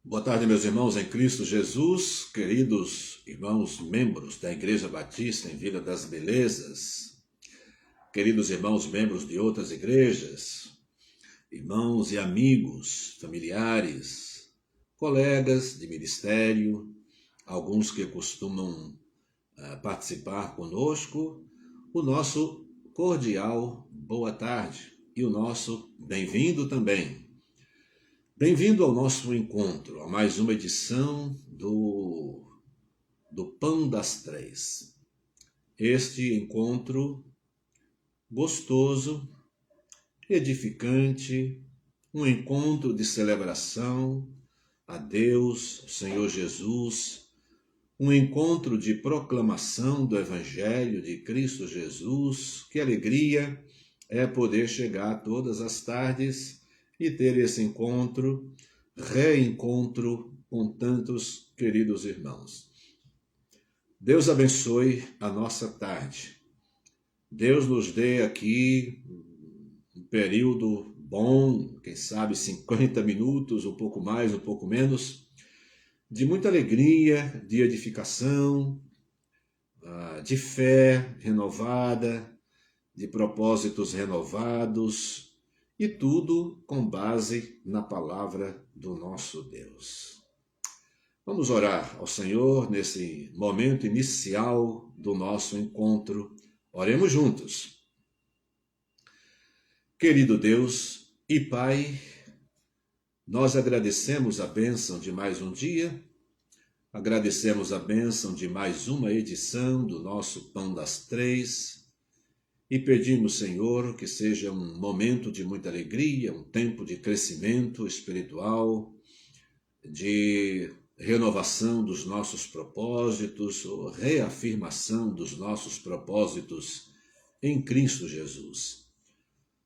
Boa tarde, meus irmãos em Cristo Jesus, queridos irmãos membros da Igreja Batista em Vila das Belezas, queridos irmãos membros de outras igrejas, irmãos e amigos, familiares, colegas de ministério, alguns que costumam participar conosco, o nosso cordial boa tarde e o nosso bem-vindo também. Bem-vindo ao nosso encontro, a mais uma edição do Pão das Três. Este encontro gostoso, edificante, um encontro de celebração a Deus, Senhor Jesus, um encontro de proclamação do Evangelho de Cristo Jesus. Que alegria é poder chegar todas as tardes e ter esse reencontro com tantos queridos irmãos. Deus abençoe a nossa tarde. Deus nos dê aqui um período bom, quem sabe 50 minutos, um pouco mais, um pouco menos, de muita alegria, de edificação, de fé renovada, de propósitos renovados, e tudo com base na palavra do nosso Deus. Vamos orar ao Senhor nesse momento inicial do nosso encontro. Oremos juntos. Querido Deus e Pai, nós agradecemos a bênção de mais um dia, agradecemos a bênção de mais uma edição do nosso Pão das Três, e pedimos, Senhor, que seja um momento de muita alegria, um tempo de crescimento espiritual, de renovação dos nossos propósitos, ou reafirmação dos nossos propósitos em Cristo Jesus.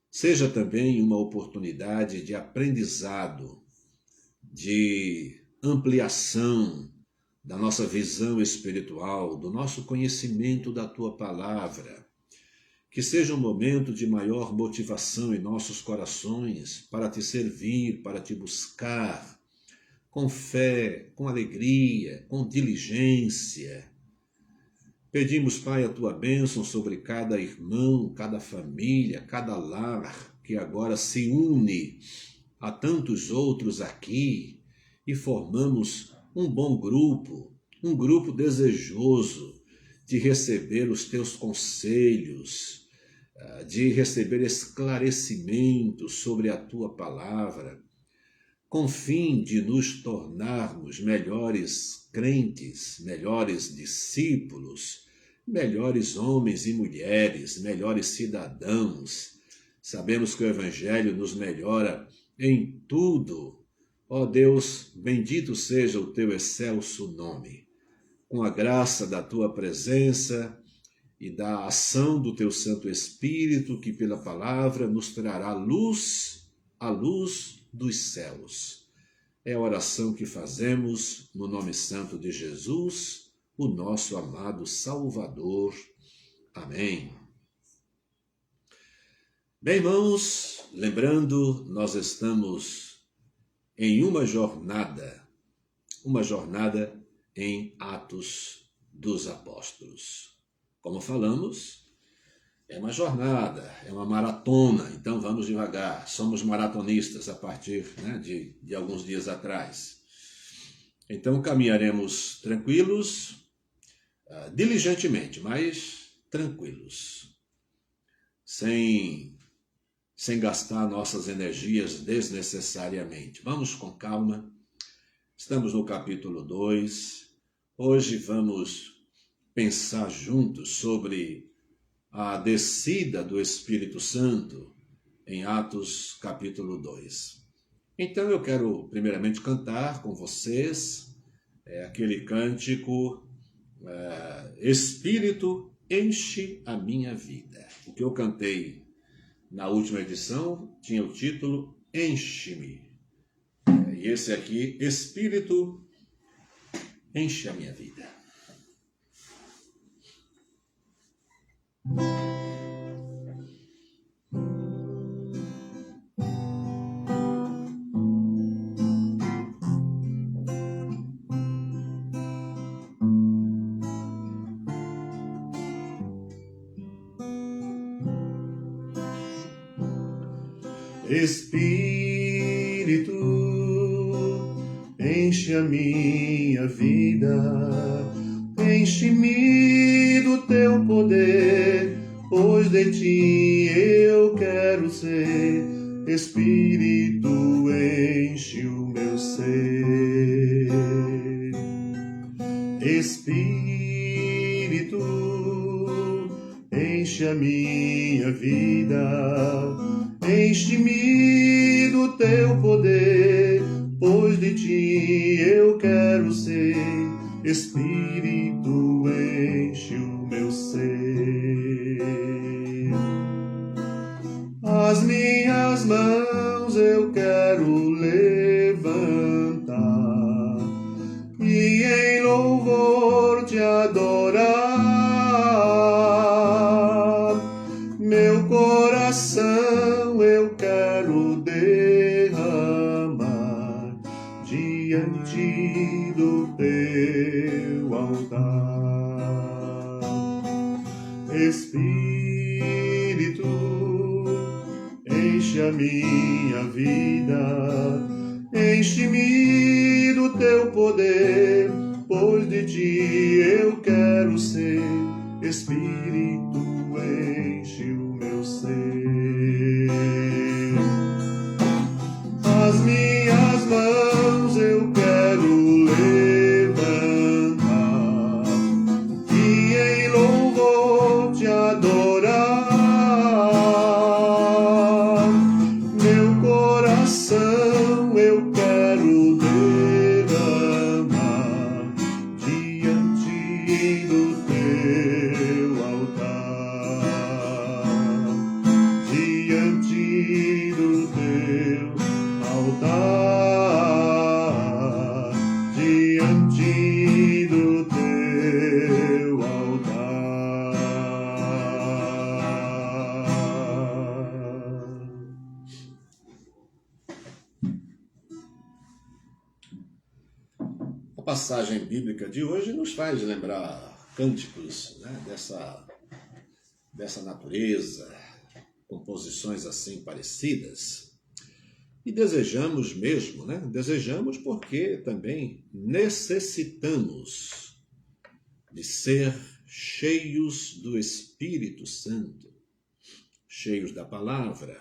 Seja também uma oportunidade de aprendizado, de ampliação da nossa visão espiritual, do nosso conhecimento da Tua Palavra. Que seja um momento de maior motivação em nossos corações para te servir, para te buscar, com fé, com alegria, com diligência. Pedimos, Pai, a Tua bênção sobre cada irmão, cada família, cada lar que agora se une a tantos outros aqui e formamos um bom grupo, um grupo desejoso de receber os Teus conselhos, de receber esclarecimento sobre a Tua Palavra, com fim de nos tornarmos melhores crentes, melhores discípulos, melhores homens e mulheres, melhores cidadãos. Sabemos que o Evangelho nos melhora em tudo. Ó Deus, bendito seja o Teu excelso nome. Com a graça da Tua presença e da ação do Teu Santo Espírito, que pela palavra nos trará luz, a luz dos céus. É a oração que fazemos no nome santo de Jesus, o nosso amado Salvador. Amém. Bem, irmãos, lembrando, nós estamos em uma jornada em Atos dos Apóstolos. Como falamos, é uma jornada, é uma maratona, então vamos devagar. Somos maratonistas a partir de alguns dias atrás. Então caminharemos tranquilos, diligentemente, mas tranquilos, sem gastar nossas energias desnecessariamente. Vamos com calma. Estamos no capítulo 2. Hoje vamos pensar juntos sobre a descida do Espírito Santo em Atos capítulo 2. Então eu quero primeiramente cantar com vocês aquele cântico Espírito enche a minha vida. O que eu cantei na última edição tinha o título Enche-me. E esse aqui, Espírito enche a minha vida. Espírito, enche a minha vida, enche-me do teu poder, pois de ti eu quero ser. Espírito, enche o meu ser. Espírito, enche a minha vida, enche-me do teu poder, pois de ti eu quero ser. Espírito, enche o meu ser. As minhas mãos eu quero levantar e em louvor te adorar. Meu coração eu quero derramar diante do teu altar. Espírito, enche a minha vida, enche-me do teu poder, pois de ti eu quero ser. Espírito, enche o meu ser. As minhas mãos eu quero levantar e em louvor te adorar. Meu coração eu quero derramar diante do teu altar, diante do teu altar, diante do teu altar. A passagem bíblica de hoje nos faz lembrar cânticos, né, dessa natureza, composições assim parecidas. E desejamos mesmo, né? Desejamos porque também necessitamos de ser cheios do Espírito Santo, cheios da palavra,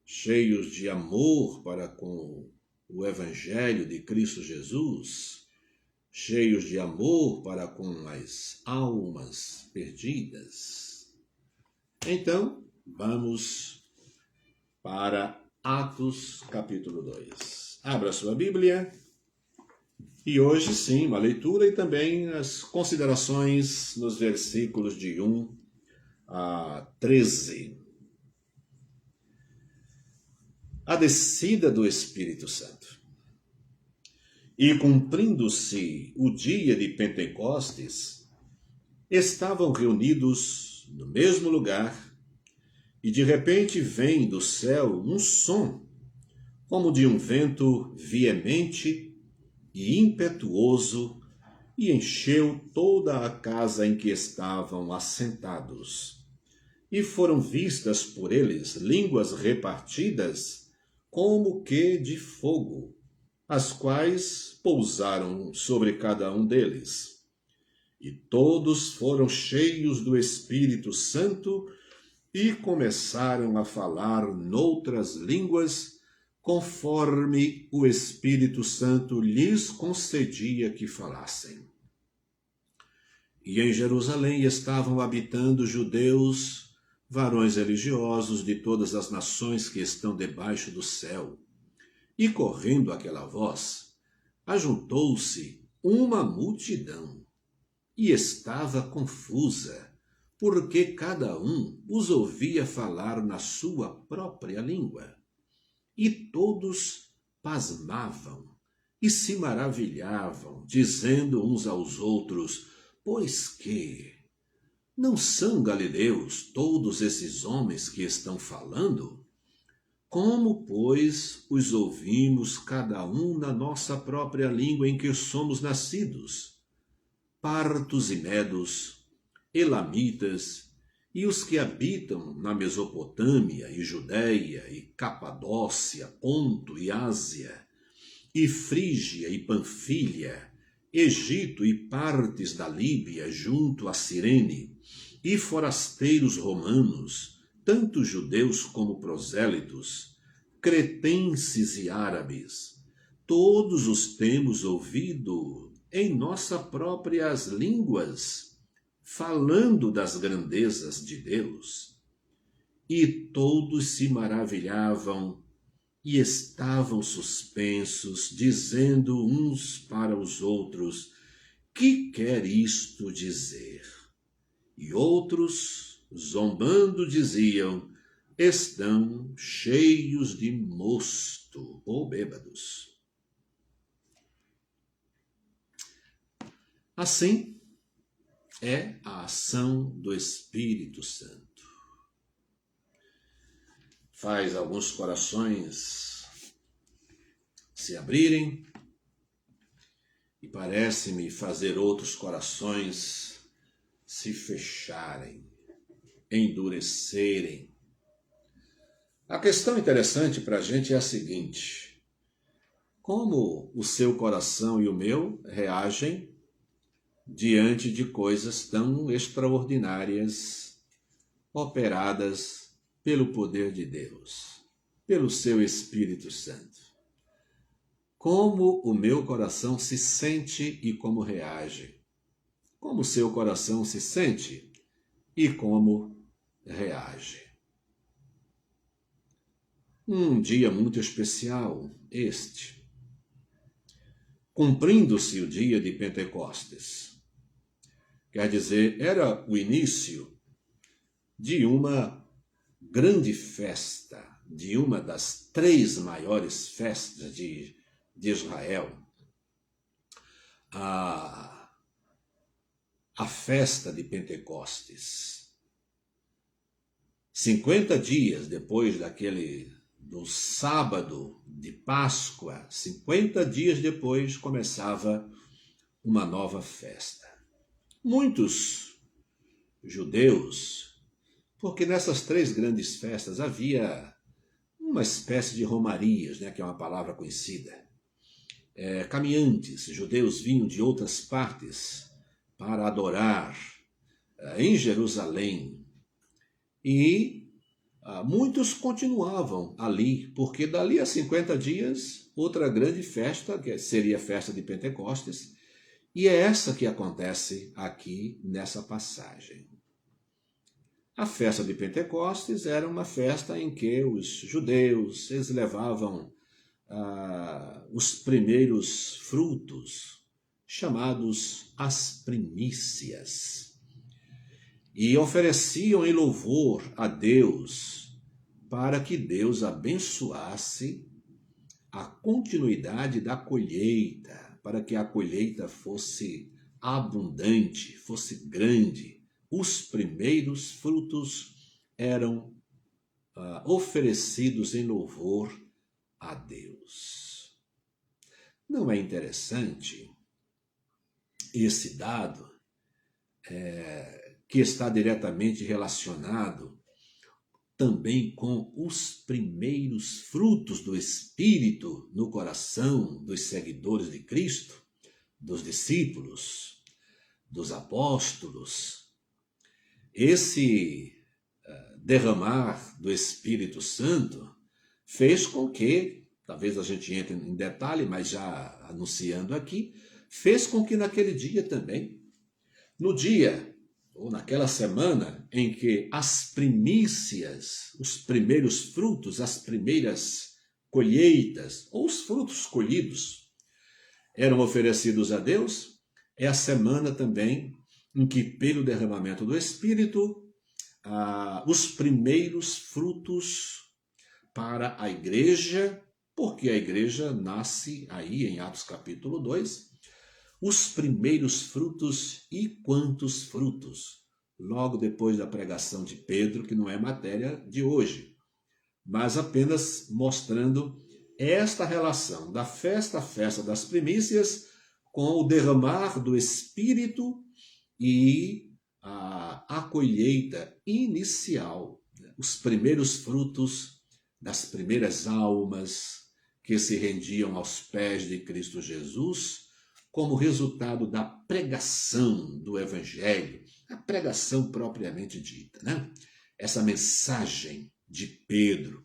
cheios de amor para com o Evangelho de Cristo Jesus, cheios de amor para com as almas perdidas. Então, vamos para Atos capítulo 2. Abra sua Bíblia. E hoje sim, uma leitura e também as considerações nos versículos de 1 a 13. A descida do Espírito Santo. E cumprindo-se o dia de Pentecostes, estavam reunidos no mesmo lugar, e de repente vem do céu um som, como de um vento veemente e impetuoso, e encheu toda a casa em que estavam assentados. E foram vistas por eles línguas repartidas, como que de fogo, as quais pousaram sobre cada um deles. E todos foram cheios do Espírito Santo e começaram a falar noutras línguas, conforme o Espírito Santo lhes concedia que falassem. E em Jerusalém estavam habitando judeus, varões religiosos de todas as nações que estão debaixo do céu. E correndo aquela voz, ajuntou-se uma multidão, e estava confusa, porque cada um os ouvia falar na sua própria língua. E todos pasmavam e se maravilhavam, dizendo uns aos outros: pois que não são galileus todos esses homens que estão falando? Como, pois, os ouvimos cada um na nossa própria língua em que somos nascidos? Partos e medos, elamitas, E os que habitam na Mesopotâmia e Judéia e Capadócia, Ponto e Ásia, e Frígia e Panfilha, Egito e partes da Líbia junto a Cirene, e forasteiros romanos, tanto judeus como prosélitos, cretenses e árabes, todos os temos ouvido em nossas próprias línguas, falando das grandezas de Deus. E todos se maravilhavam e estavam suspensos, dizendo uns para os outros: que quer isto dizer? E outros, zombando, diziam: estão cheios de mosto ou bêbados. Assim é a ação do Espírito Santo. Faz alguns corações se abrirem e parece-me fazer outros corações se fecharem, endurecerem. A questão interessante para a gente é a seguinte: como o seu coração e o meu reagem diante de coisas tão extraordinárias operadas pelo poder de Deus, pelo seu Espírito Santo? Como o meu coração se sente e como reage? Como o seu coração se sente e como reage? Um dia muito especial este, cumprindo-se o dia de Pentecostes. Quer dizer, era o início de uma grande festa, de uma das 3 maiores festas de Israel, a festa de Pentecostes. 50 dias depois do sábado de Páscoa, 50 dias depois começava uma nova festa. Muitos judeus, porque nessas 3 grandes festas havia uma espécie de romarias, que é uma palavra conhecida. Caminhantes, judeus vinham de outras partes para adorar em Jerusalém. E muitos continuavam ali, porque dali a 50 dias, outra grande festa, que seria a festa de Pentecostes, e é essa que acontece aqui nessa passagem. A festa de Pentecostes era uma festa em que os judeus eles levavam os primeiros frutos, chamados as primícias, e ofereciam em louvor a Deus para que Deus abençoasse a continuidade da colheita, para que a colheita fosse abundante, fosse grande. Os primeiros frutos eram oferecidos em louvor a Deus. Não é interessante esse dado que está diretamente relacionado também com os primeiros frutos do Espírito no coração dos seguidores de Cristo, dos discípulos, dos apóstolos? Esse derramar do Espírito Santo fez com que, talvez a gente entre em detalhe, mas já anunciando aqui, fez com que naquele dia também, no dia ou naquela semana em que as primícias, os primeiros frutos, as primeiras colheitas, ou os frutos colhidos, eram oferecidos a Deus, é a semana também em que, pelo derramamento do Espírito, os primeiros frutos para a igreja, porque a igreja nasce aí em Atos capítulo 2, os primeiros frutos. E quantos frutos? Logo depois da pregação de Pedro, que não é matéria de hoje, mas apenas mostrando esta relação da festa, a festa das primícias, com o derramar do Espírito e a colheita inicial, né? Os primeiros frutos das primeiras almas que se rendiam aos pés de Cristo Jesus, como resultado da pregação do Evangelho, a pregação propriamente dita, né? Essa mensagem de Pedro,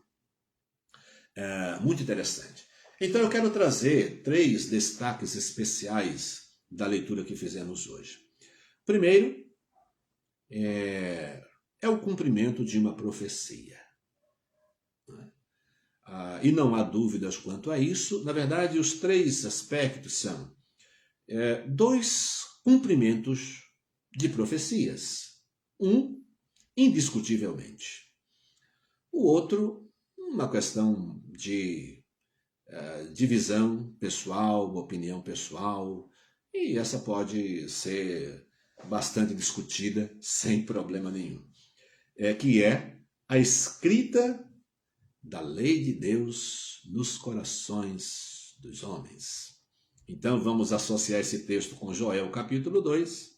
muito interessante. Então eu quero trazer 3 destaques especiais da leitura que fizemos hoje. Primeiro, é o cumprimento de uma profecia. E não há dúvidas quanto a isso. Na verdade, os 3 aspectos são 2 cumprimentos de profecias. Um, indiscutivelmente. O outro, uma questão de divisão pessoal, opinião pessoal, e essa pode ser bastante discutida sem problema nenhum. Que é a escrita da lei de Deus nos corações dos homens. Então vamos associar esse texto com Joel capítulo 2,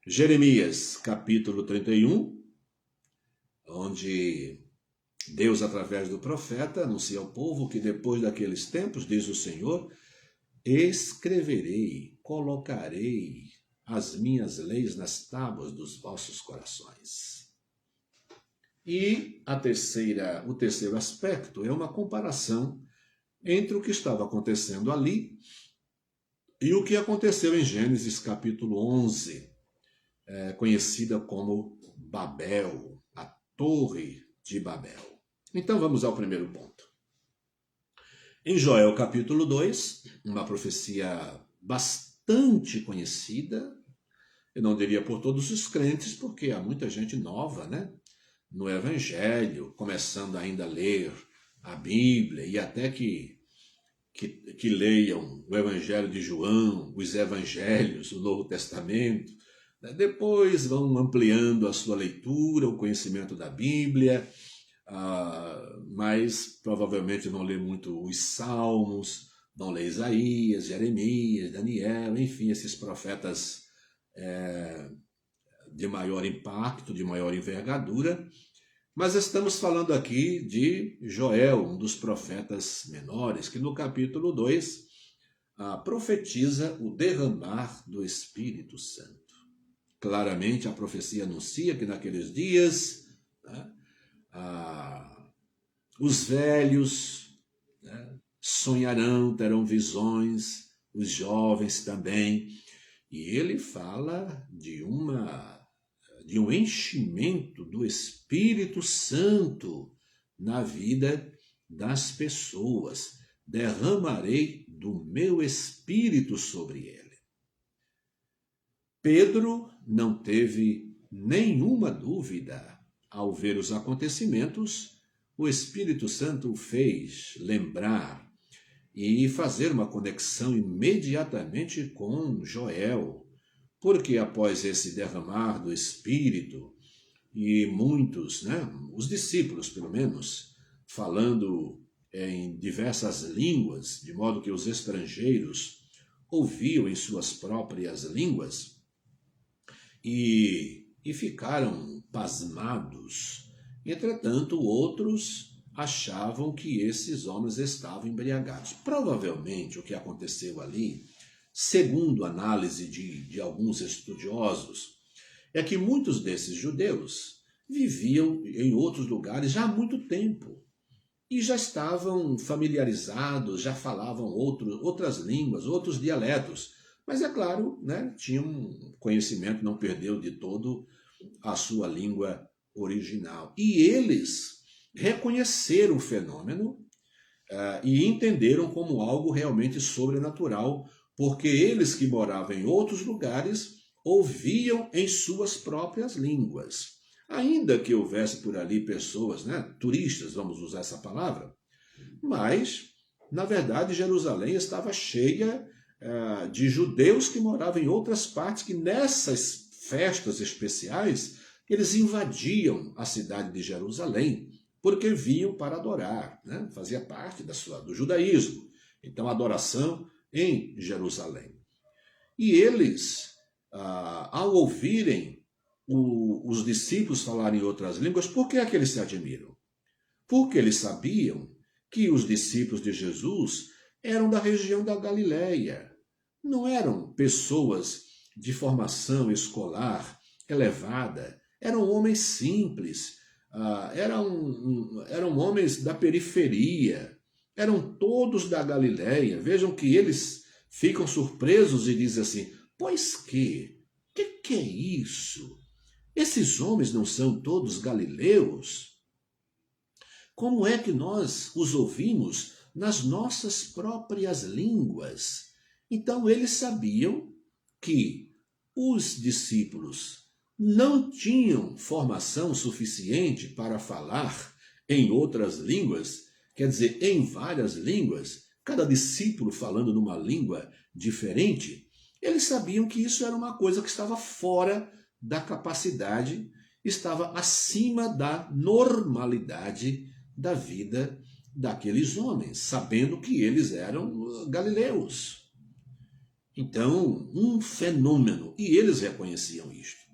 Jeremias capítulo 31, onde Deus, através do profeta, anuncia ao povo que depois daqueles tempos, diz o Senhor, escreverei, colocarei as minhas leis nas tábuas dos vossos corações. E o terceiro aspecto é uma comparação entre o que estava acontecendo ali e o que aconteceu em Gênesis capítulo 11, conhecida como Babel, a Torre de Babel. Então vamos ao primeiro ponto. Em Joel capítulo 2, uma profecia bastante conhecida, eu não diria por todos os crentes, porque há muita gente nova, né, no Evangelho, começando ainda a ler a Bíblia, e até que leiam o Evangelho de João, os Evangelhos, o Novo Testamento, né? Depois vão ampliando a sua leitura, o conhecimento da Bíblia, mas provavelmente vão ler muito os Salmos, vão ler Isaías, Jeremias, Daniel, enfim, esses profetas de maior impacto, de maior envergadura. Mas estamos falando aqui de Joel, um dos profetas menores, que no capítulo 2 profetiza o derramar do Espírito Santo. Claramente a profecia anuncia que naqueles dias, né, os velhos, né, sonharão, terão visões, os jovens também. E ele fala de um enchimento do Espírito Santo na vida das pessoas. Derramarei do meu Espírito sobre ele. Pedro não teve nenhuma dúvida ao ver os acontecimentos. O Espírito Santo o fez lembrar e fazer uma conexão imediatamente com Joel, porque após esse derramar do Espírito, e muitos, né, os discípulos pelo menos, falando em diversas línguas, de modo que os estrangeiros ouviam em suas próprias línguas, e ficaram pasmados. Entretanto, outros achavam que esses homens estavam embriagados. Provavelmente o que aconteceu ali, segundo a análise de alguns estudiosos, é que muitos desses judeus viviam em outros lugares já há muito tempo e já estavam familiarizados, já falavam outras línguas, outros dialetos. Mas é claro, né, tinham conhecimento, não perdeu de todo a sua língua original. E eles reconheceram o fenômeno e entenderam como algo realmente sobrenatural, porque eles que moravam em outros lugares ouviam em suas próprias línguas. Ainda que houvesse por ali pessoas, né, turistas, vamos usar essa palavra, mas, na verdade, Jerusalém estava cheia de judeus que moravam em outras partes, que nessas festas especiais eles invadiam a cidade de Jerusalém, porque vinham para adorar, né? Fazia parte do judaísmo. Então, a adoração em Jerusalém. E eles, ao ouvirem os discípulos falarem outras línguas, por que é que eles se admiram? Porque eles sabiam que os discípulos de Jesus eram da região da Galileia. Não eram pessoas de formação escolar elevada, eram homens simples, eram homens da periferia, eram todos da Galileia. Vejam que eles ficam surpresos e dizem assim: pois que é isso? Esses homens não são todos galileus? Como é que nós os ouvimos nas nossas próprias línguas? Então eles sabiam que os discípulos não tinham formação suficiente para falar em outras línguas, quer dizer, em várias línguas, cada discípulo falando numa língua diferente. Eles sabiam que isso era uma coisa que estava fora da capacidade, estava acima da normalidade da vida daqueles homens, sabendo que eles eram galileus. Então, um fenômeno, e eles reconheciam isto.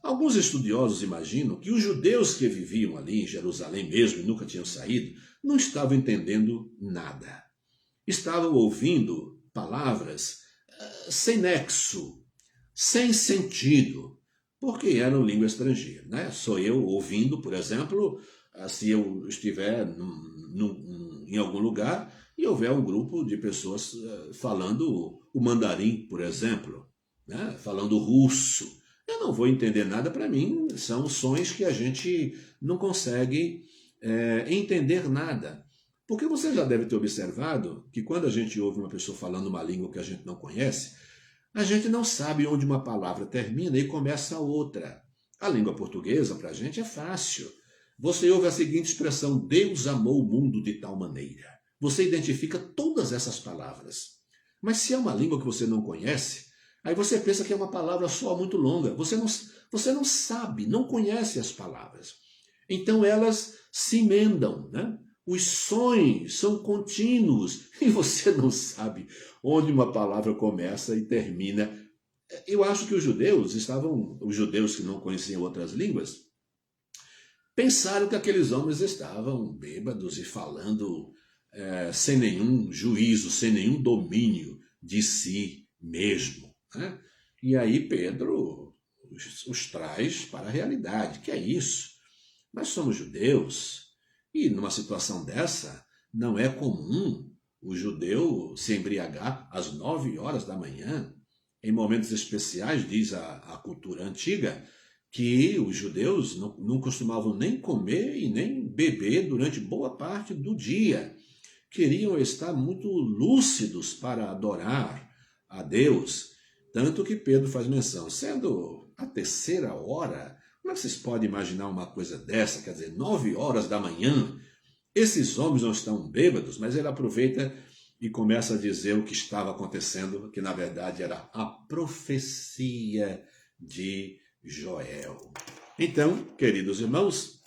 Alguns estudiosos imaginam que os judeus que viviam ali em Jerusalém mesmo e nunca tinham saído, não estavam entendendo nada. Estavam ouvindo palavras sem nexo, sem sentido, porque eram língua estrangeira, né? Sou eu ouvindo, por exemplo, se eu estiver em algum lugar e houver um grupo de pessoas falando o mandarim, por exemplo, né? Falando russo, eu não vou entender nada. Para mim, são sons que a gente não consegue entender nada. Porque você já deve ter observado que quando a gente ouve uma pessoa falando uma língua que a gente não conhece, a gente não sabe onde uma palavra termina e começa a outra. A língua portuguesa, para a gente, é fácil. Você ouve a seguinte expressão: Deus amou o mundo de tal maneira. Você identifica todas essas palavras. Mas se é uma língua que você não conhece, aí você pensa que é uma palavra só muito longa. Você não sabe, não conhece as palavras. Então elas se emendam, né? Os sons são contínuos e você não sabe onde uma palavra começa e termina. Eu acho que os judeus que não conheciam outras línguas, pensaram que aqueles homens estavam bêbados e falando sem nenhum juízo, sem nenhum domínio de si mesmo, né? E aí Pedro os traz para a realidade, que é isso. Nós somos judeus e numa situação dessa não é comum o judeu se embriagar às 9 horas da manhã. Em momentos especiais, diz a cultura antiga, que os judeus não costumavam nem comer e nem beber durante boa parte do dia. Queriam estar muito lúcidos para adorar a Deus. Tanto que Pedro faz menção, sendo a 3ª hora, como é que vocês podem imaginar uma coisa dessa? Quer dizer, 9 horas da manhã, esses homens não estão bêbados, mas ele aproveita e começa a dizer o que estava acontecendo, que na verdade era a profecia de Joel. Então, queridos irmãos,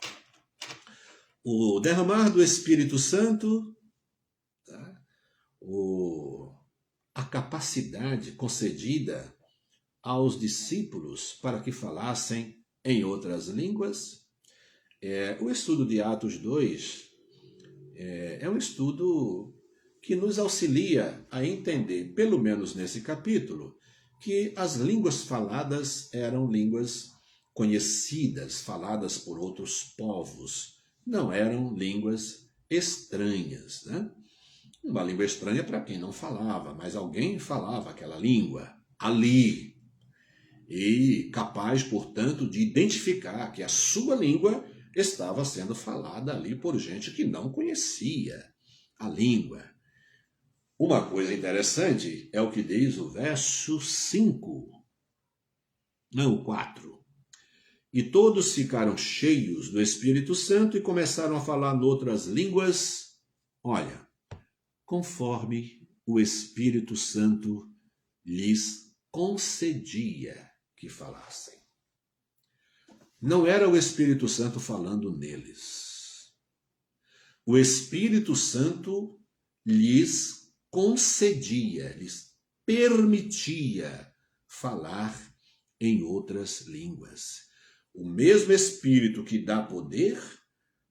o derramar do Espírito Santo, tá? A capacidade concedida aos discípulos para que falassem em outras línguas. O estudo de Atos 2 é um estudo que nos auxilia a entender, pelo menos nesse capítulo, que as línguas faladas eram línguas conhecidas, faladas por outros povos, não eram línguas estranhas, né? Uma língua estranha para quem não falava, mas alguém falava aquela língua ali, e capaz, portanto, de identificar que a sua língua estava sendo falada ali por gente que não conhecia a língua. Uma coisa interessante é o que diz o verso 5, não, o 4. E todos ficaram cheios do Espírito Santo e começaram a falar noutras línguas, olha, conforme o Espírito Santo lhes concedia que falassem. Não era o Espírito Santo falando neles. O Espírito Santo lhes concedia, lhes permitia falar em outras línguas. O mesmo Espírito que dá poder,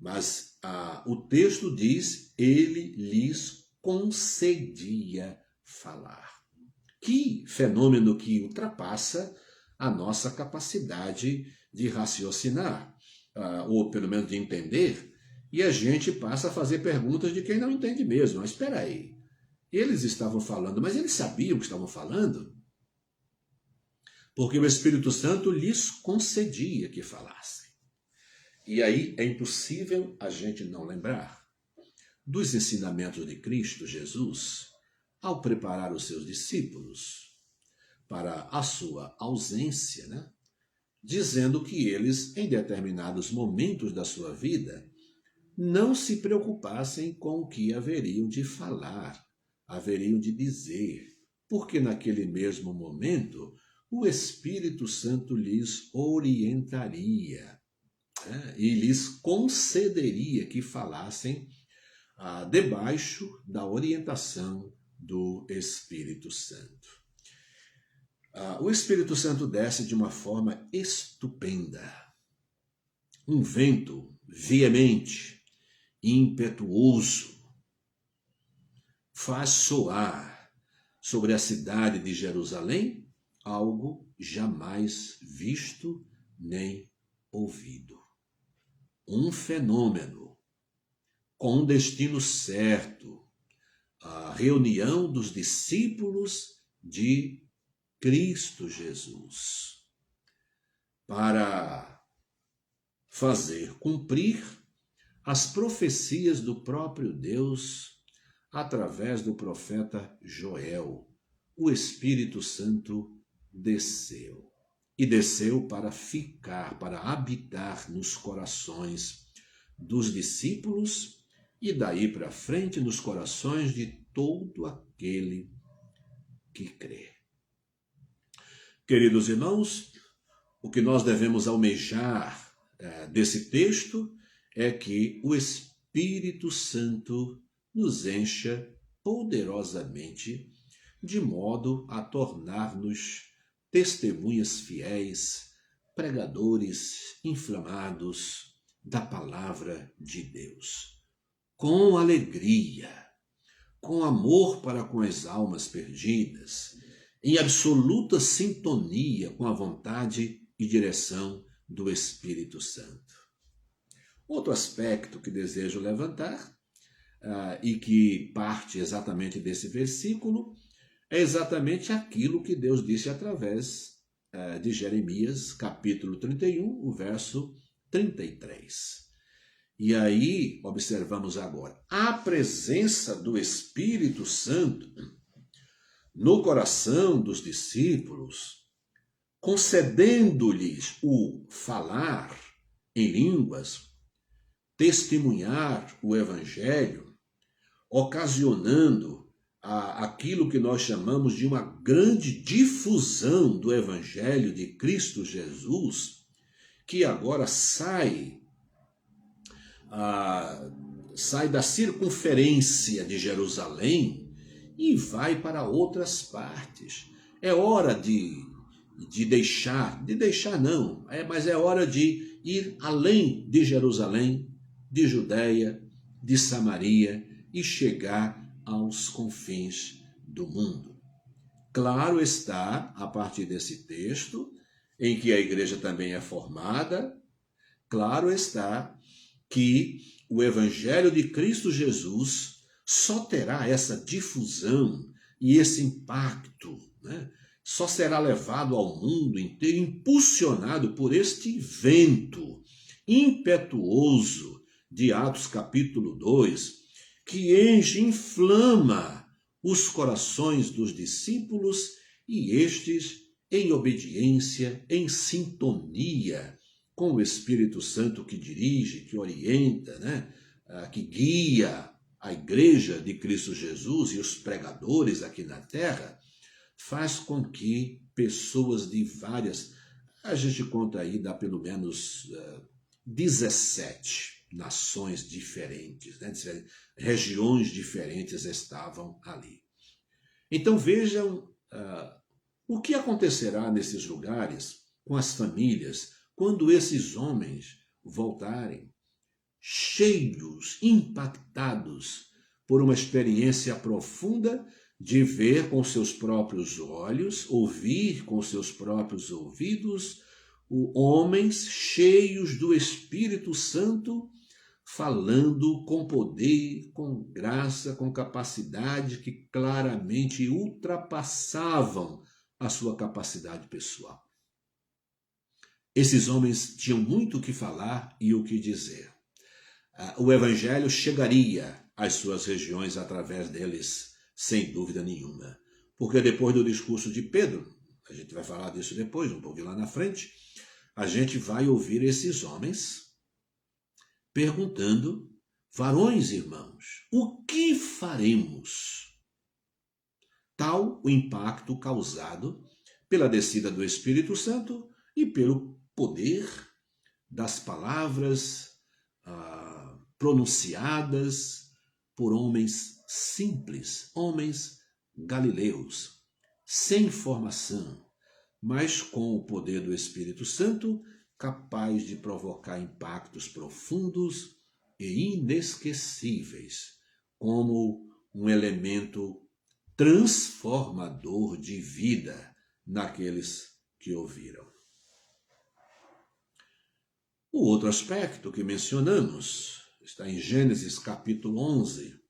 mas o texto diz, ele lhes concedia falar. Que fenômeno que ultrapassa a nossa capacidade de raciocinar, ou pelo menos de entender, e a gente passa a fazer perguntas de quem não entende mesmo. Mas espera aí, eles estavam falando, mas eles sabiam o que estavam falando? Porque o Espírito Santo lhes concedia que falassem. E aí é impossível a gente não lembrar dos ensinamentos de Cristo Jesus ao preparar os seus discípulos para a sua ausência, né? Dizendo que eles, em determinados momentos da sua vida, não se preocupassem com o que haveriam de falar, haveriam de dizer, porque naquele mesmo momento o Espírito Santo lhes orientaria, né? E lhes concederia que falassem debaixo da orientação do Espírito Santo. O Espírito Santo desce de uma forma estupenda. Um vento veemente, impetuoso, faz soar sobre a cidade de Jerusalém algo jamais visto nem ouvido. Um fenômeno com um destino certo, a reunião dos discípulos de Cristo Jesus, para fazer cumprir as profecias do próprio Deus através do profeta Joel. O Espírito Santo desceu. E desceu para ficar, para habitar nos corações dos discípulos e daí para frente nos corações de todo aquele que crê. Queridos irmãos, o que nós devemos almejar desse texto é que o Espírito Santo nos encha poderosamente, de modo a tornar-nos testemunhas fiéis, pregadores inflamados da palavra de Deus, com alegria, com amor para com as almas perdidas, em absoluta sintonia com a vontade e direção do Espírito Santo. Outro aspecto que desejo levantar, e que parte exatamente desse versículo, é exatamente aquilo que Deus disse através de Jeremias, capítulo 31, o verso 33. E aí, observamos agora, a presença do Espírito Santo no coração dos discípulos, concedendo-lhes o falar em línguas, testemunhar o Evangelho, ocasionando aquilo que nós chamamos de uma grande difusão do Evangelho de Cristo Jesus, que agora sai da circunferência de Jerusalém e vai para outras partes. É hora mas é hora de ir além de Jerusalém, de Judeia, de Samaria e chegar aos confins do mundo. Claro está, a partir desse texto, em que a igreja também é formada, claro está que o Evangelho de Cristo Jesus só terá essa difusão e esse impacto, né? Só será levado ao mundo inteiro, impulsionado por este vento impetuoso de Atos capítulo 2, que enche, inflama os corações dos discípulos e estes, em obediência, em sintonia com o Espírito Santo que dirige, que orienta, né? Que guia a igreja de Cristo Jesus e os pregadores aqui na terra, faz com que pessoas de várias, a gente conta aí, dá pelo menos 17 nações diferentes, né? Regiões diferentes estavam ali. Então vejam O que acontecerá nesses lugares com as famílias quando esses homens voltarem, cheios, impactados por uma experiência profunda de ver com seus próprios olhos, ouvir com seus próprios ouvidos, homens cheios do Espírito Santo, falando com poder, com graça, com capacidade que claramente ultrapassavam a sua capacidade pessoal. Esses homens tinham muito o que falar e o que dizer. O evangelho chegaria às suas regiões através deles, sem dúvida nenhuma. Porque depois do discurso de Pedro, a gente vai falar disso depois, um pouquinho lá na frente, a gente vai ouvir esses homens perguntando: varões, irmãos, o que faremos? Tal o impacto causado pela descida do Espírito Santo e pelo poder das palavras pronunciadas por homens simples, homens galileus, sem formação, mas com o poder do Espírito Santo, capaz de provocar impactos profundos e inesquecíveis, como um elemento transformador de vida naqueles que ouviram. O outro aspecto que mencionamos está em Gênesis capítulo 11,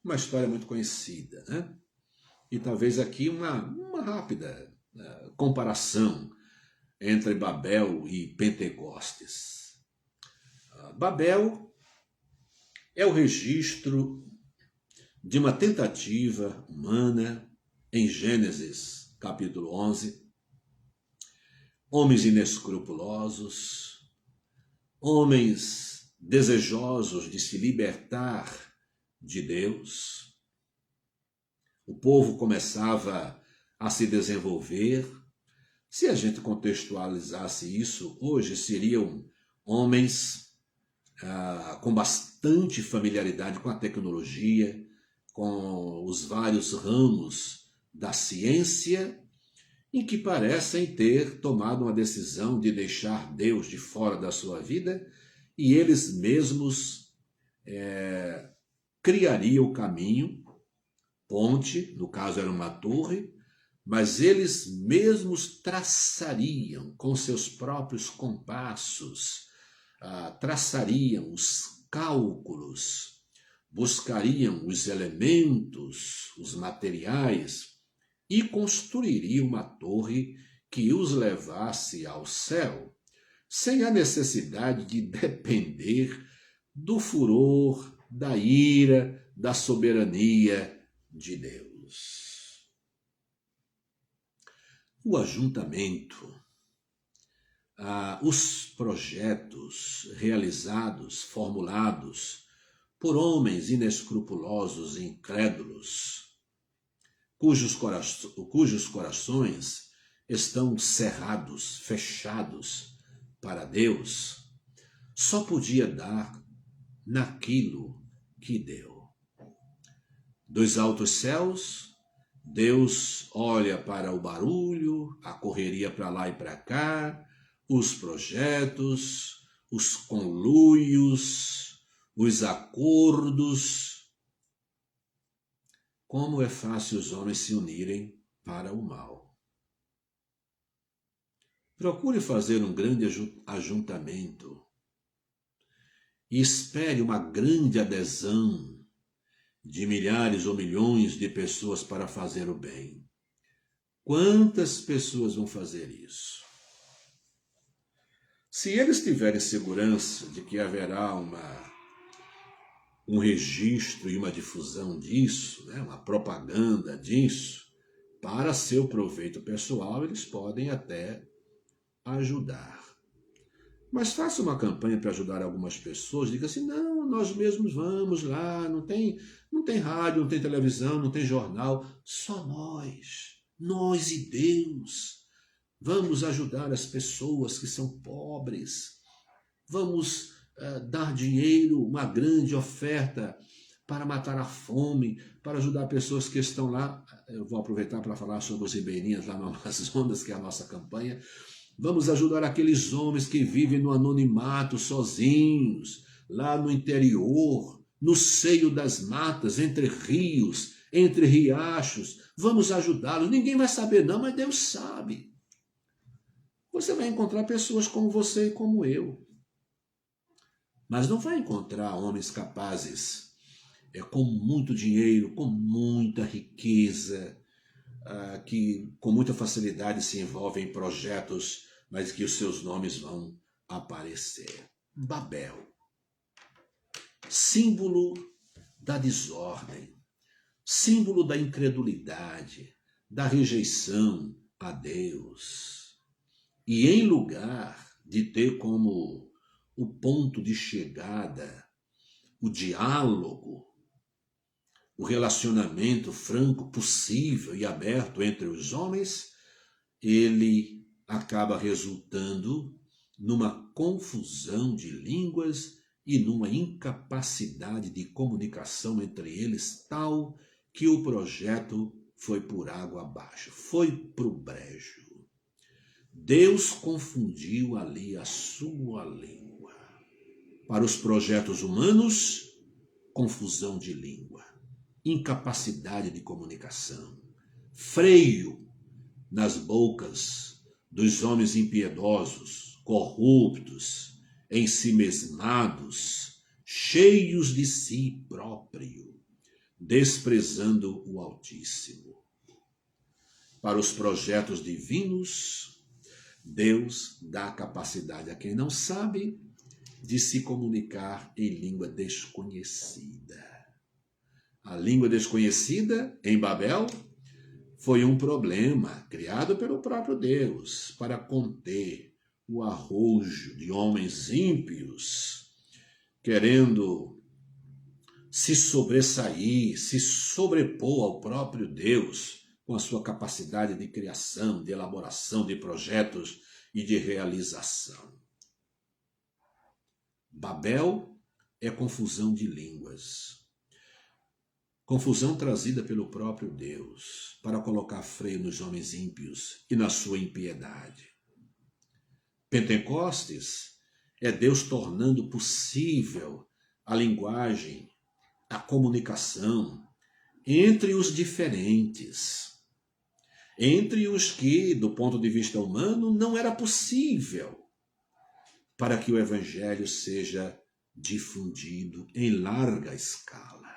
uma história muito conhecida, né? E talvez aqui uma rápida comparação entre Babel e Pentecostes. Babel é o registro de uma tentativa humana em Gênesis capítulo 11. Homens inescrupulosos, homens desejosos de se libertar de Deus. O povo começava a se desenvolver. Se a gente contextualizasse isso, hoje seriam homens com bastante familiaridade com a tecnologia, com os vários ramos da ciência, em que parecem ter tomado uma decisão de deixar Deus de fora da sua vida e eles mesmos criariam o caminho, ponte, no caso era uma torre, mas eles mesmos traçariam com seus próprios compassos, traçariam os cálculos, buscariam os elementos, os materiais e construiriam uma torre que os levasse ao céu, sem a necessidade de depender do furor, da ira, da soberania de Deus. O ajuntamento, os projetos realizados, formulados por homens inescrupulosos e incrédulos, cujos corações estão cerrados, fechados para Deus, só podia dar naquilo que deu. Dos altos céus, Deus olha para o barulho, a correria para lá e para cá, os projetos, os conluios, os acordos. Como é fácil os homens se unirem para o mal. Procure fazer um grande ajuntamento e espere uma grande adesão de milhares ou milhões de pessoas para fazer o bem. Quantas pessoas vão fazer isso? Se eles tiverem segurança de que haverá um registro e uma difusão disso, uma propaganda disso, para seu proveito pessoal, eles podem até ajudar. Mas faça uma campanha para ajudar algumas pessoas, diga assim, não, nós mesmos vamos lá, não tem rádio, não tem televisão, não tem jornal, só nós e Deus. Vamos ajudar as pessoas que são pobres, vamos dar dinheiro, uma grande oferta para matar a fome, para ajudar pessoas que estão lá. Eu vou aproveitar para falar sobre os ribeirinhos lá no Amazonas, que é a nossa campanha. Vamos ajudar aqueles homens que vivem no anonimato, sozinhos, lá no interior, no seio das matas, entre rios, entre riachos. Vamos ajudá-los. Ninguém vai saber não, mas Deus sabe. Você vai encontrar pessoas como você e como eu. Mas não vai encontrar homens capazes, com muito dinheiro, com muita riqueza, que com muita facilidade se envolvem em projetos, mas que os seus nomes vão aparecer. Babel, símbolo da desordem, símbolo da incredulidade, da rejeição a Deus. E em lugar de ter como o ponto de chegada o diálogo, o relacionamento franco, possível e aberto entre os homens, ele acaba resultando numa confusão de línguas e numa incapacidade de comunicação entre eles, tal que o projeto foi por água abaixo, foi para o brejo. Deus confundiu ali a sua língua. Para os projetos humanos, confusão de língua, incapacidade de comunicação, freio nas bocas dos homens impiedosos, corruptos, ensimesmados, cheios de si próprio, desprezando o Altíssimo. Para os projetos divinos, Deus dá capacidade a quem não sabe de se comunicar em língua desconhecida. A língua desconhecida em Babel foi um problema criado pelo próprio Deus para conter o arrojo de homens ímpios, querendo se sobressair, se sobrepor ao próprio Deus com a sua capacidade de criação, de elaboração de projetos e de realização. Babel é confusão de línguas. Confusão trazida pelo próprio Deus para colocar freio nos homens ímpios e na sua impiedade. Pentecostes é Deus tornando possível a linguagem, a comunicação entre os diferentes, entre os que, do ponto de vista humano, não era possível, para que o evangelho seja difundido em larga escala.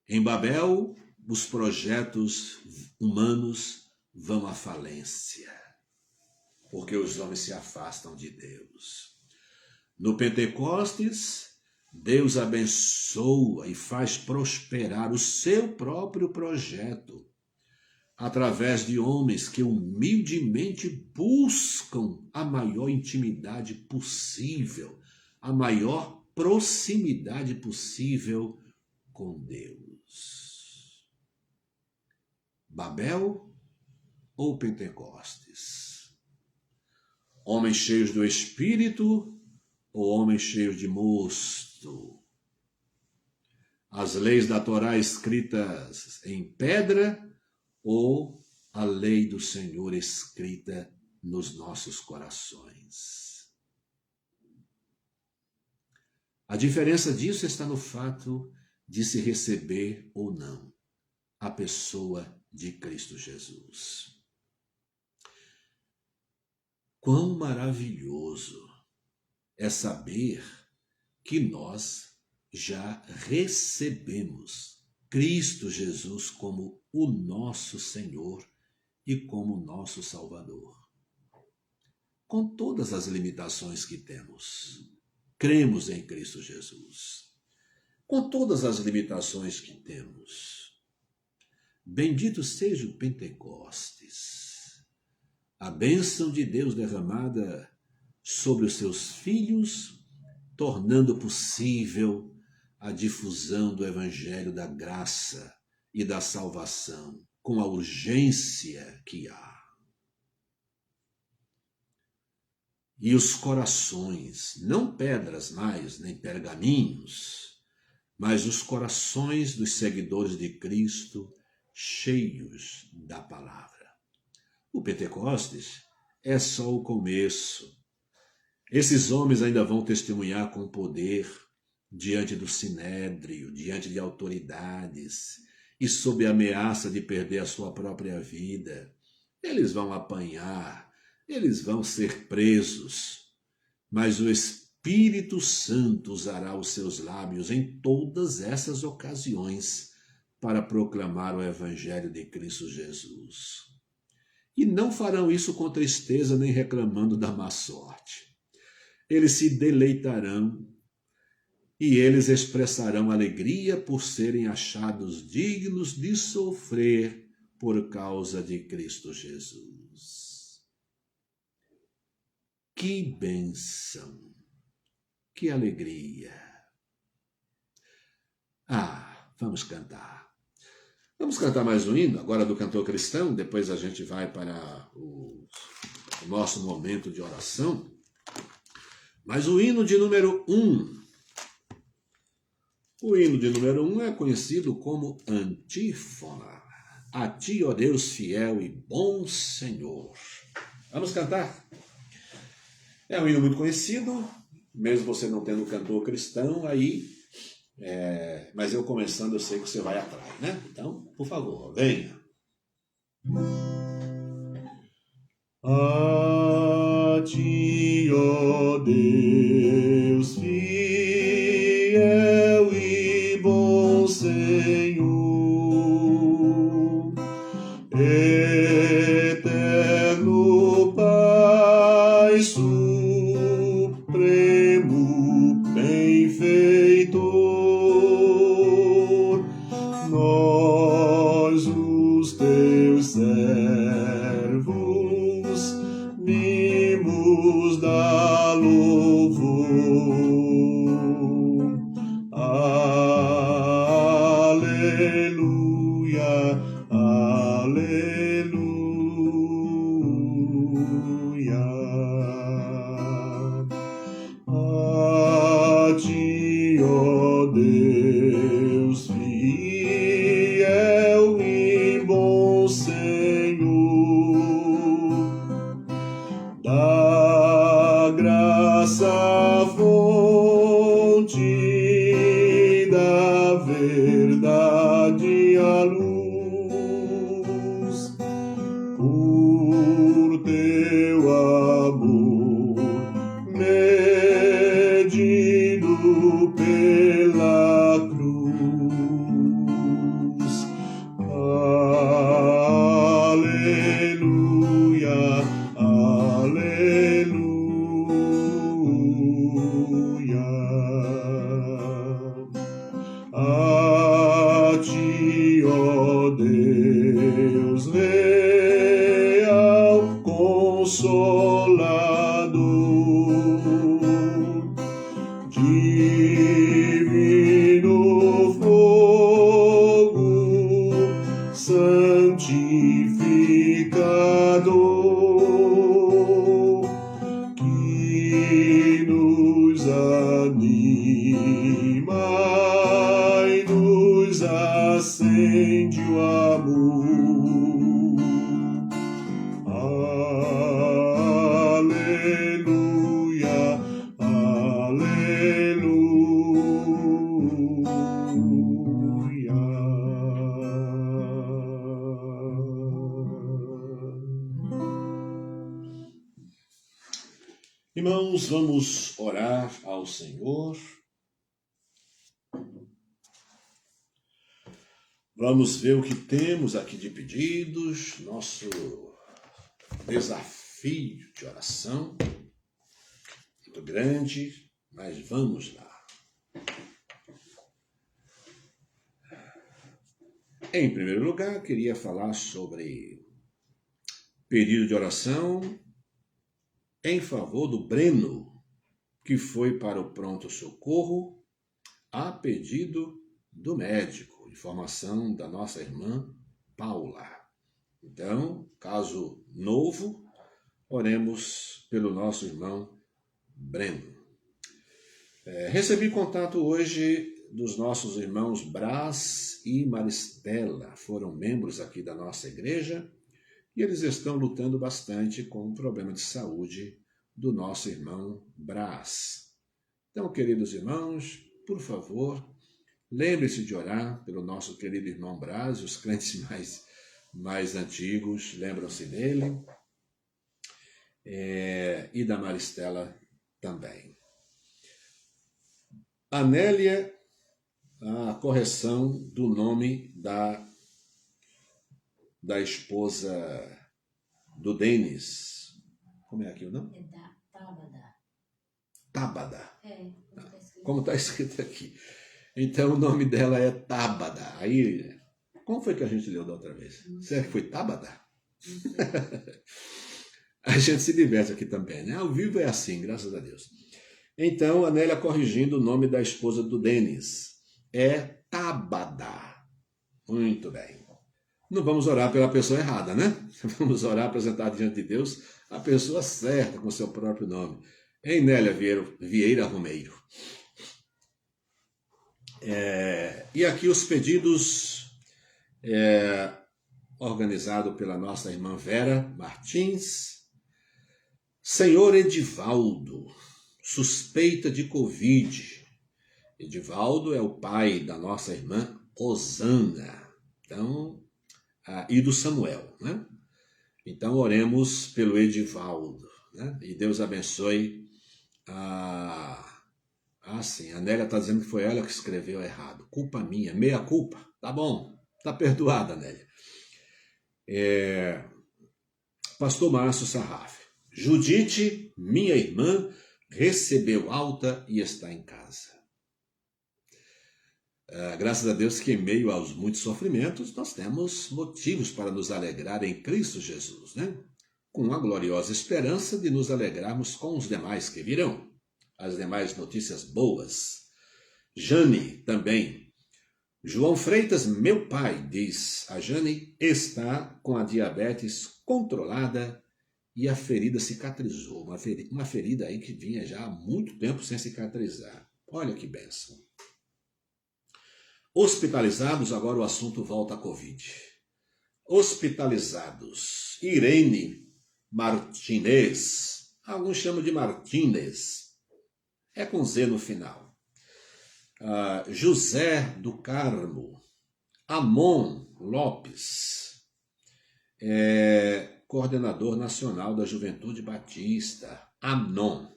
Em Babel, os projetos humanos vão à falência, porque os homens se afastam de Deus. No Pentecostes, Deus abençoa e faz prosperar o seu próprio projeto, através de homens que humildemente buscam a maior intimidade possível, a maior proximidade possível com Deus. Babel ou Pentecostes? Homens cheios do Espírito ou homens cheios de mosto? As leis da Torá escritas em pedra ou a lei do Senhor escrita nos nossos corações? A diferença disso está no fato de se receber ou não a pessoa de Cristo Jesus. Quão maravilhoso é saber que nós já recebemos Cristo Jesus como o nosso Senhor e como nosso Salvador. Com todas as limitações que temos, cremos em Cristo Jesus. Com todas as limitações que temos, bendito seja o Pentecostes, a bênção de Deus derramada sobre os seus filhos, tornando possível a difusão do evangelho da graça e da salvação, com a urgência que há. E os corações, não pedras mais, nem pergaminhos, mas os corações dos seguidores de Cristo cheios da palavra. O Pentecostes é só o começo. Esses homens ainda vão testemunhar com poder diante do sinédrio, diante de autoridades e sob a ameaça de perder a sua própria vida. Eles vão apanhar, eles vão ser presos, mas o Espírito Santo usará os seus lábios em todas essas ocasiões para proclamar o Evangelho de Cristo Jesus. E não farão isso com tristeza nem reclamando da má sorte. Eles se deleitarão e eles expressarão alegria por serem achados dignos de sofrer por causa de Cristo Jesus. Que bênção! Que alegria! Vamos cantar. Vamos cantar mais um hino, agora do cantor cristão, depois a gente vai para o nosso momento de oração. Mas o hino de número 1. O hino de número 1 é conhecido como antífona. A ti, ó Deus fiel e bom Senhor. Vamos cantar? É um hino muito conhecido, mesmo você não tendo cantor cristão, mas eu começando, eu sei que você vai atrás, né? Então, por favor, venha. A ti, ó Deus fiel e bom Senhor, eterno Pai supremo benfeitor, nós os teus servos mimos da louvor. Aleluia, aleluia. A ti, ó Deus fiel e bom Senhor, da graça fonte, da verdade a luz, por teu amor medido pela cruz. Aleluia, aleluia. A ti, ó Deus real consolador, divino fogo santificador, que nos anima e nos acende o amor. Aleluia, aleluia. Irmãos, vamos orar ao Senhor. Vamos ver o que temos aqui de pedidos, nosso desafio de oração, muito grande, mas vamos lá. Em primeiro lugar, queria falar sobre pedido de oração em favor do Breno, que foi para o pronto-socorro a pedido do médico, informação da nossa irmã Paula. Então, caso novo, oremos pelo nosso irmão Breno. Recebi contato hoje dos nossos irmãos Brás e Maristela. Foram membros aqui da nossa igreja e eles estão lutando bastante com o problema de saúde do nosso irmão Brás. Então, queridos irmãos, por favor, lembre-se de orar pelo nosso querido irmão Brás, os crentes mais antigos lembram-se dele, e da Maristela também. Anélia, a correção do nome da esposa do Denis. Como é aqui o nome? É da Tábada. Tábada. Como está escrito aqui. Então o nome dela é Tábada. Aí, como foi que a gente leu da outra vez? Será que foi Tábada? A gente se diverte aqui também, né? Ao vivo é assim, graças a Deus. Então, a Nélia corrigindo o nome da esposa do Denis. É Tábada. Muito bem. Não vamos orar pela pessoa errada, né? Vamos orar, apresentar diante de Deus a pessoa certa com seu próprio nome. Em Nélia Vieira Romeiro. E aqui os pedidos organizado pela nossa irmã Vera Martins. Senhor Edivaldo, suspeita de Covid. Edivaldo é o pai da nossa irmã Osana, então, e do Samuel, né? Então, oremos pelo Edivaldo, né? E Deus abençoe sim, a Nélia está dizendo que foi ela que escreveu errado. Culpa minha, meia culpa. Tá bom, tá perdoada, Nélia. Pastor Márcio Sarraf. Judite, minha irmã, recebeu alta e está em casa. Graças a Deus que em meio aos muitos sofrimentos, nós temos motivos para nos alegrar em Cristo Jesus, né? Com a gloriosa esperança de nos alegrarmos com os demais que virão. As demais notícias boas. Jane também. João Freitas, meu pai, diz a Jane, está com a diabetes controlada e a ferida cicatrizou. Uma ferida aí que vinha já há muito tempo sem cicatrizar. Olha que bênção. Hospitalizados, agora o assunto volta à Covid. Hospitalizados. Irene Martinez. Alguns chamam de Martínez. É com Z no final. José do Carmo. Amon Lopes. Coordenador nacional da Juventude Batista. Amnon.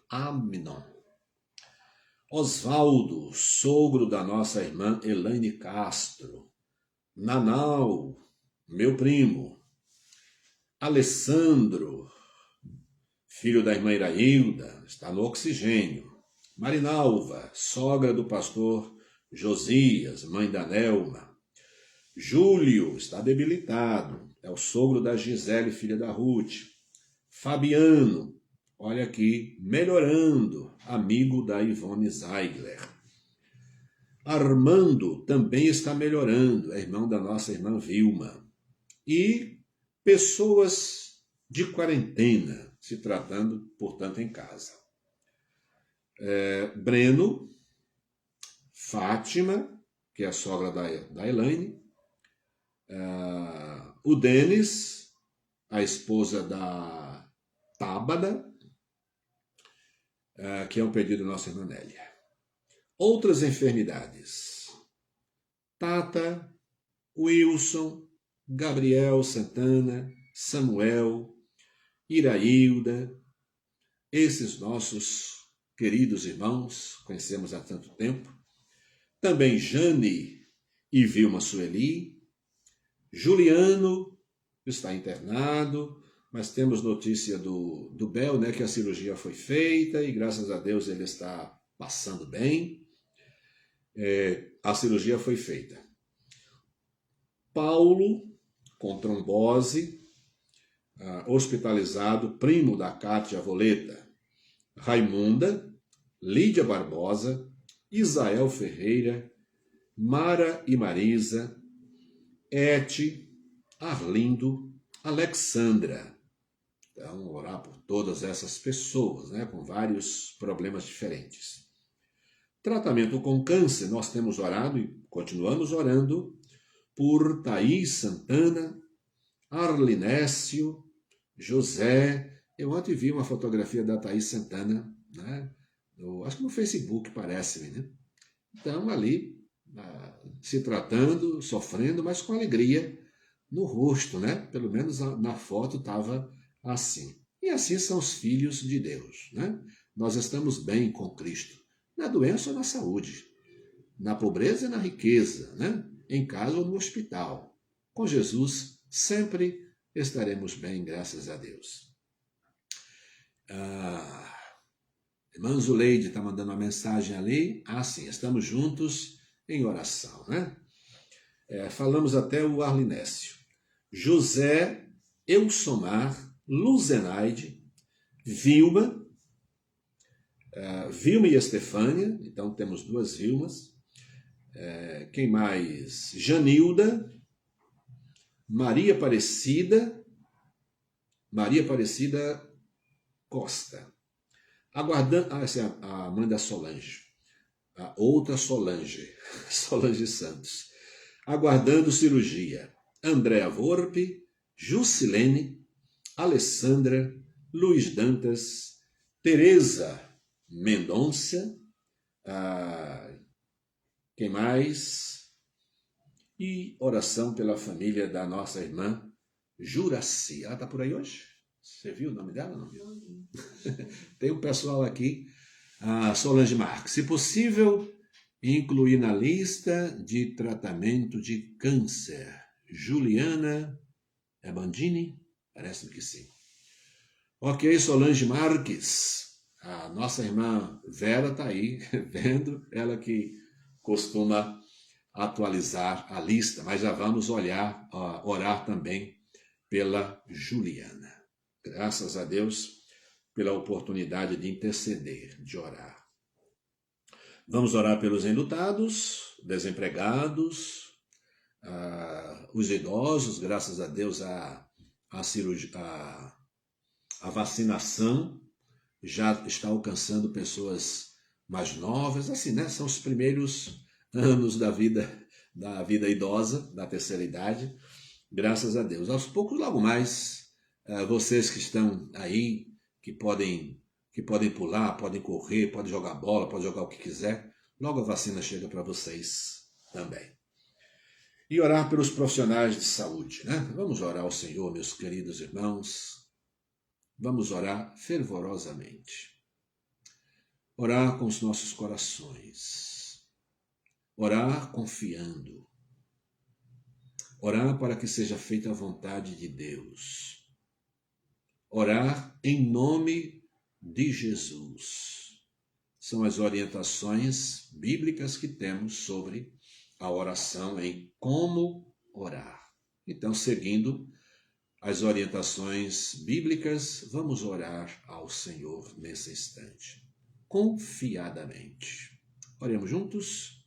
Osvaldo, sogro da nossa irmã Elaine Castro. Nanau, meu primo. Alessandro, filho da irmã Irailda, está no oxigênio. Marinalva, sogra do pastor Josias, mãe da Nelma. Júlio, está debilitado, é o sogro da Gisele, filha da Ruth. Fabiano, olha aqui, melhorando, amigo da Ivone Zeigler. Armando também está melhorando, é irmão da nossa irmã Vilma. E pessoas de quarentena, se tratando, portanto, em casa. Breno, Fátima, que é a sogra da Elaine, o Denis, a esposa da Tábada, que é um pedido da nossa irmã Nélia. Outras enfermidades. Tata, Wilson, Gabriel Santana, Samuel, Irailda, esses nossos queridos irmãos, conhecemos há tanto tempo. Também Jane e Vilma Sueli. Juliano está internado, mas temos notícia do Bel, né, que a cirurgia foi feita e graças a Deus ele está passando bem. A cirurgia foi feita. Paulo, com trombose, hospitalizado, primo da Cátia Voleta. Raimunda, Lídia Barbosa, Isael Ferreira, Mara e Marisa, Ete, Arlindo, Alexandra. Então, orar por todas essas pessoas, né, com vários problemas diferentes. Tratamento com câncer, nós temos orado e continuamos orando por Thaís Santana, Arlinécio, José. Eu ontem vi uma fotografia da Thaís Santana, né? Acho que no Facebook parece-me, né? Então, ali, se tratando, sofrendo, mas com alegria no rosto, né? Pelo menos na foto estava assim. E assim são os filhos de Deus, né? Nós estamos bem com Cristo, na doença ou na saúde, na pobreza e na riqueza, né? Em casa ou no hospital. Com Jesus, sempre estaremos bem, graças a Deus. Irmã Zuleide está mandando uma mensagem ali. Sim, estamos juntos em oração, né? Falamos até o Arlinécio. José, Elsomar, Luzenaide, Vilma e Estefânia, então temos 2 Vilmas. Quem mais? Janilda, Maria Aparecida Costa. Aguardando, essa é a mãe da Solange, a outra Solange, Solange Santos. Aguardando cirurgia. Andréa Volpe, Jusilene, Alessandra, Luiz Dantas, Tereza Mendonça, quem mais? E oração pela família da nossa irmã Juraci. Ela está por aí hoje? Você viu o nome dela? Não? Tem um pessoal aqui, a Solange Marques. Se possível, incluir na lista de tratamento de câncer. Juliana Bandini? Parece-me que sim. Ok, Solange Marques. A nossa irmã Vera está aí, vendo, ela que costuma atualizar a lista, mas já vamos orar também pela Juliana. Graças a Deus pela oportunidade de interceder, de orar. Vamos orar pelos enlutados, desempregados, os idosos, graças a Deus a vacinação já está alcançando pessoas mais novas, assim, né? São os primeiros anos da vida idosa, da terceira idade, graças a Deus. Aos poucos, logo mais, vocês que estão aí, que podem pular, podem correr, podem jogar bola, podem jogar o que quiser, logo a vacina chega para vocês também. E orar pelos profissionais de saúde, né? Vamos orar ao Senhor, meus queridos irmãos. Vamos orar fervorosamente. Orar com os nossos corações. Orar confiando. Orar para que seja feita a vontade de Deus. Orar em nome de Jesus. São as orientações bíblicas que temos sobre a oração, em como orar. Então, seguindo as orientações bíblicas, vamos orar ao Senhor nesse instante, confiadamente. Oremos juntos.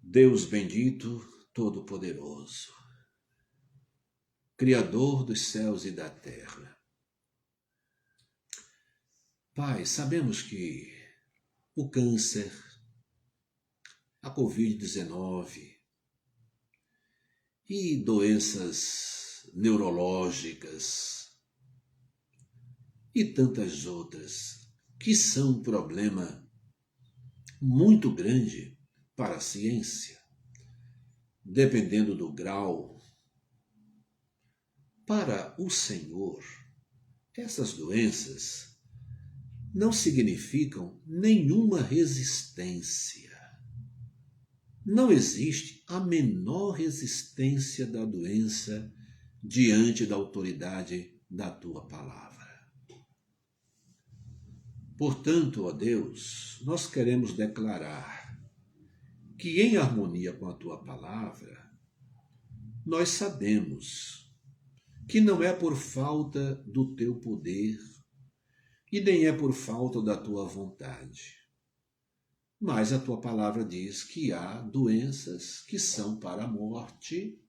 Deus bendito, todo-poderoso, Criador dos céus e da terra. Pai, sabemos que o câncer, a Covid-19 e doenças neurológicas e tantas outras que são um problema muito grande para a ciência, dependendo do grau. Para o Senhor, essas doenças não significam nenhuma resistência. Não existe a menor resistência da doença diante da autoridade da tua palavra. Portanto, ó Deus, nós queremos declarar que, em harmonia com a tua palavra, nós sabemos que não é por falta do teu poder e nem é por falta da tua vontade. Mas a tua palavra diz que há doenças que são para a morte,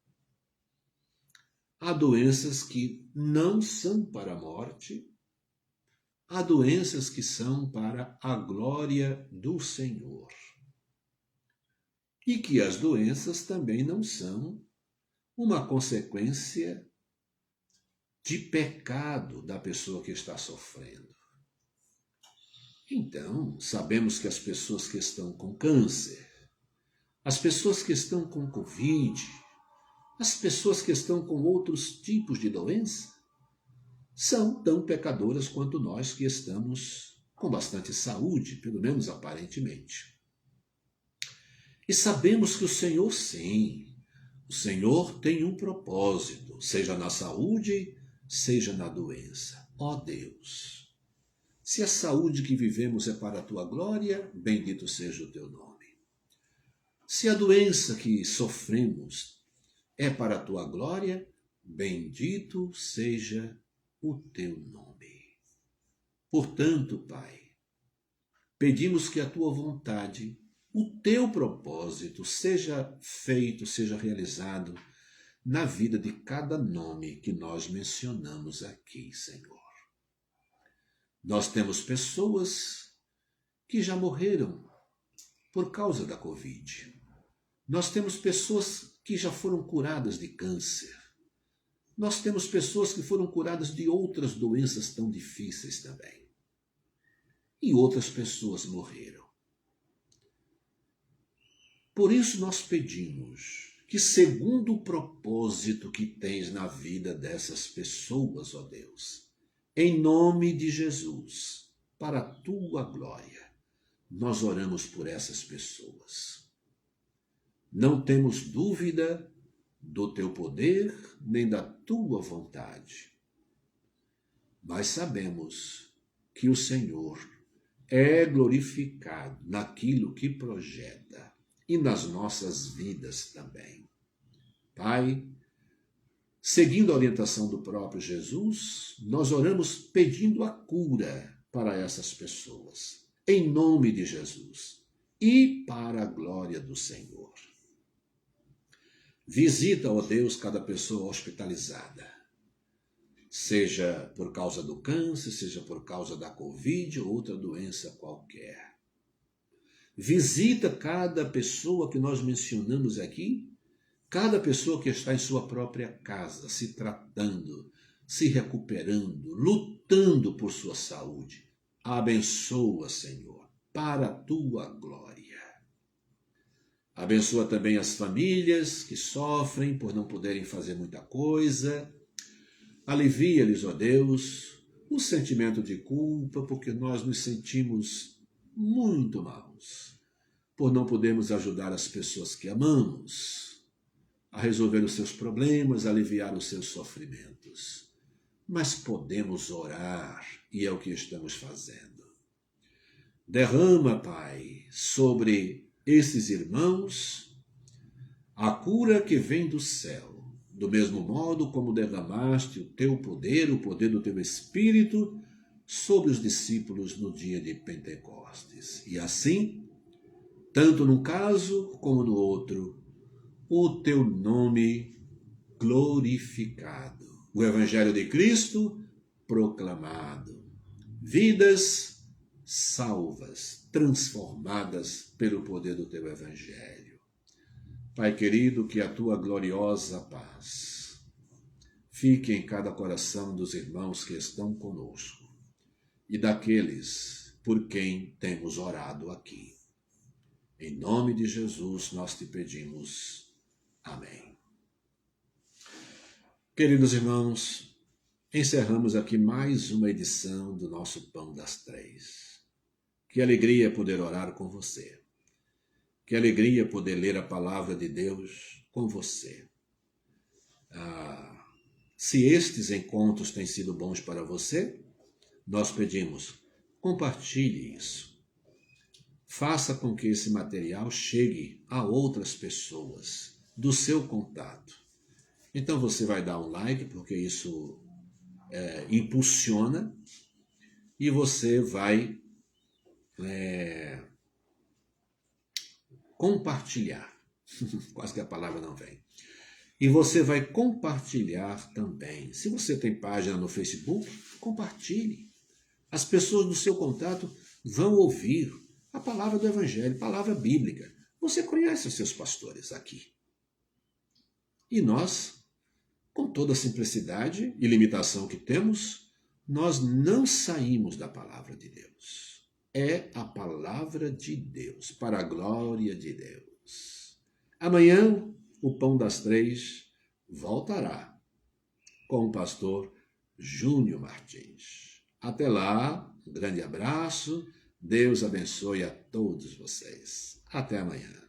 há doenças que não são para a morte, há doenças que são para a glória do Senhor. E que as doenças também não são uma consequência de pecado da pessoa que está sofrendo. Então, sabemos que as pessoas que estão com câncer, as pessoas que estão com Covid, as pessoas que estão com outros tipos de doença, são tão pecadoras quanto nós que estamos com bastante saúde, pelo menos aparentemente. E sabemos que o Senhor, sim, o Senhor tem um propósito, seja na saúde, seja na doença. Ó Deus, se a saúde que vivemos é para a tua glória, bendito seja o teu nome. Se a doença que sofremos é para a tua glória, bendito seja o teu nome. Portanto, Pai, pedimos que a tua vontade, o teu propósito seja feito, seja realizado na vida de cada nome que nós mencionamos aqui, Senhor. Nós temos pessoas que já morreram por causa da Covid. Nós temos pessoas que já foram curadas de câncer. Nós temos pessoas que foram curadas de outras doenças tão difíceis também. E outras pessoas morreram. Por isso nós pedimos que, segundo o propósito que tens na vida dessas pessoas, ó Deus, em nome de Jesus, para a tua glória, nós oramos por essas pessoas. Não temos dúvida do teu poder nem da tua vontade, mas sabemos que o Senhor é glorificado naquilo que projeta e nas nossas vidas também. Pai, seguindo a orientação do próprio Jesus, nós oramos pedindo a cura para essas pessoas, em nome de Jesus e para a glória do Senhor. Visita, ó Deus, cada pessoa hospitalizada, seja por causa do câncer, seja por causa da Covid ou outra doença qualquer. Visita cada pessoa que nós mencionamos aqui, cada pessoa que está em sua própria casa, se tratando, se recuperando, lutando por sua saúde. Abençoa, Senhor, para a tua glória. Abençoa também as famílias que sofrem por não poderem fazer muita coisa. Alivia-lhes, ó Deus, o sentimento de culpa, porque nós nos sentimos muito maus por não podermos ajudar as pessoas que amamos a resolver os seus problemas, a aliviar os seus sofrimentos. Mas podemos orar, e é o que estamos fazendo. Derrama, Pai, sobre esses irmãos a cura que vem do céu, do mesmo modo como derramaste o teu poder, o poder do teu Espírito, sobre os discípulos no dia de Pentecostes. E assim, tanto num caso como no outro, o teu nome glorificado, o Evangelho de Cristo proclamado, vidas salvas, transformadas pelo poder do teu Evangelho. Pai querido, que a tua gloriosa paz fique em cada coração dos irmãos que estão conosco e daqueles por quem temos orado aqui. Em nome de Jesus nós te pedimos. Amém. Queridos irmãos, encerramos aqui mais uma edição do nosso Pão das Três. Que alegria poder orar com você. Que alegria poder ler a palavra de Deus com você. Se estes encontros têm sido bons para você, nós pedimos, compartilhe isso. Faça com que esse material chegue a outras pessoas do seu contato. Então você vai dar um like, porque isso impulsiona, e você vai compartilhar. Quase que a palavra não vem. E você vai compartilhar também. Se você tem página no Facebook, compartilhe. As pessoas do seu contato vão ouvir a palavra do Evangelho, palavra bíblica. Você conhece os seus pastores aqui. E nós, com toda a simplicidade e limitação que temos, nós não saímos da palavra de Deus. É a palavra de Deus, para a glória de Deus. Amanhã, o Pão das Três voltará com o pastor Júnior Martins. Até lá, um grande abraço, Deus abençoe a todos vocês. Até amanhã.